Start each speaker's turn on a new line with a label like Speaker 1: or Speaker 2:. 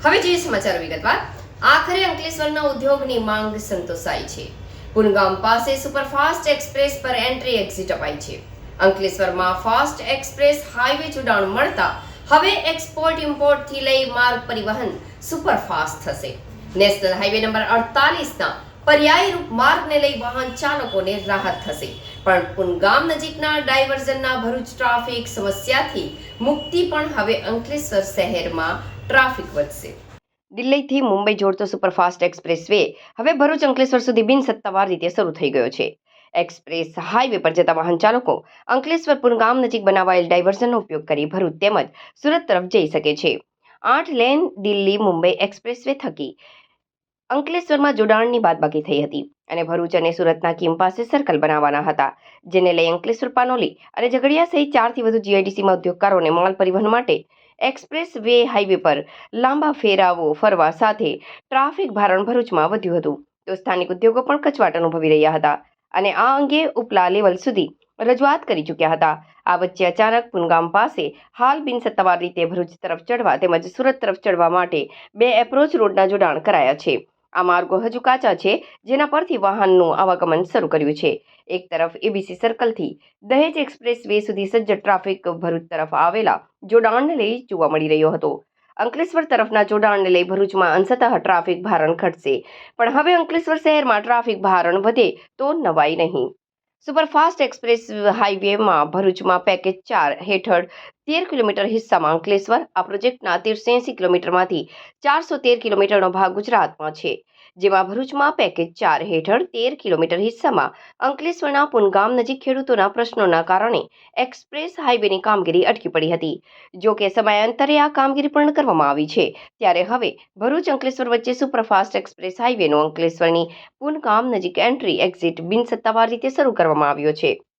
Speaker 1: હવે જોઈએ સમાચારો વિગતવાર। આખરે અંકલેશ્વરના ઉદ્યોગની માંગ સંતોષાઈ છે। પુનગામ પાસે સુપરફાસ્ટ એક્સપ્રેસ પર એન્ટ્રી એક્ઝિટ અપાઈ છે। અંકલેશ્વરમાં ફાસ્ટ એક્સપ્રેસ હાઈવે જોડાણ મળતા હવે એક્સપોર્ટ ઇમ્પોર્ટથી લઈ માર્ગ પરિવહન સુપરફાસ્ટ થશે। નેશનલ હાઈવે નંબર 48ના પર્યાય રૂપ માર્ગને લઈ વાહન ચાલકોને રાહત થશે, પણ પુનગામ નજીકના ડાયવર્ઝનના ભરૂચ ટ્રાફિક સમસ્યાથી મુક્તિ પણ હવે અંકલેશ્વર શહેરમાં ટ્રાફિક વધશે। દિલ્હીથી મુંબઈ જોડતો સુપરફાસ્ટ એક્સપ્રેસ વે હવે ભરૂચ અંકલેશ્વર સુધી બિનસત્તાવાર રીતે શરૂ થઈ ગયો છે। એક્સપ્રેસ હાઈવે પર જતા વાહન ચાલકો અંકલેશ્વર પુનગામ નજીક બનાવાયેલ ડાયવર્ઝનનો ઉપયોગ કરી ભરૂચ તેમજ સુરત તરફ જઈ શકે છે। 8 lane Delhi Mumbai expressway થકી અંકલેશ્વરમાં જોડાણની બાદબાકી થઈ હતી અને ભરૂચ અને સુરતના કીમ પાસે સર્કલ બનાવવાના હતા, જેને લઈ અંકલેશ્વર, પાનોલી અને ઝઘડિયા સહિત 4થી વધુ જીઆઈડીસીમાં ઉદ્યોગકારોને માલ પરિવહન માટે એક્સપ્રેસ વે હાઈવે પર લાંબા ફેરાવો ફરવા સાથે ટ્રાફિક ભારણ ભરૂચમાં વધ્યું હતું, તો સ્થાનિક ઉદ્યોગો પણ કચવાટ અનુભવી રહ્યા હતા અને આ અંગે ઉપલા લેવલ સુધી રજૂઆત કરી ચૂક્યા હતા। આ વચ્ચે અચાનક પુનગામ પાસે હાલ બિનસત્તાવાર રીતે ભરૂચ તરફ ચડવા તેમજ સુરત તરફ ચડવા માટે 2 એપ્રોચ રોડના જોડાણ કરાયા છે। આ માર્ગો હજુ કાચા છે, જેના પરથી વાહનનું આવાગમન શરૂ કર્યું છે। એક તરફ એબીસી સર્કલથી દહેજ એક્સપ્રેસ વે સુધી સજ્જ ટ્રાફિક ભરૂચ તરફ આવેલા જોડાણને લઈ જોવા મળી રહ્યો હતો। અંકલેશ્વર તરફના જોડાણને લઈ ભરૂચમાં અંશતઃ ટ્રાફિક ભારણ ઘટશે, પણ હવે અંકલેશ્વર શહેરમાં ટ્રાફિક ભારણ વધે તો નવાઈ નહીં। સુપરફાસ્ટ એક્સપ્રેસ હાઈવેમાં ભરૂચમાં પેકેજ 4 હેઠળ 13 કિલોમીટર હિસ્સામાં અંકલેશ્વર, આ પ્રોજેક્ટના 1380 કિલોમીટરમાંથી 413 કિલોમીટરનો ભાગ ગુજરાતમાં છે, જેમાં ભરૂચમાં પેકેજ 4 હેઠળ 13 કિલોમીટર હિસ્સામાં અંકલેશ્વરના પુનગામ નજીક ખેડૂતોના પ્રશ્નોના કારણે એક્સપ્રેસ હાઈવેની કામગીરી અટકી પડી હતી। જો કે સમયાંતરે આ કામગીરી પૂર્ણ કરવામાં આવી છે, ત્યારે હવે ભરૂચ અંકલેશ્વર વચ્ચે સુપરફાસ્ટ એક્સપ્રેસ હાઈવેનો અંકલેશ્વરની પુનગામ નજીક એન્ટ્રી એક્ઝિટ બિનસત્તાવાર રીતે શરૂ કરવામાં આવ્યો છે।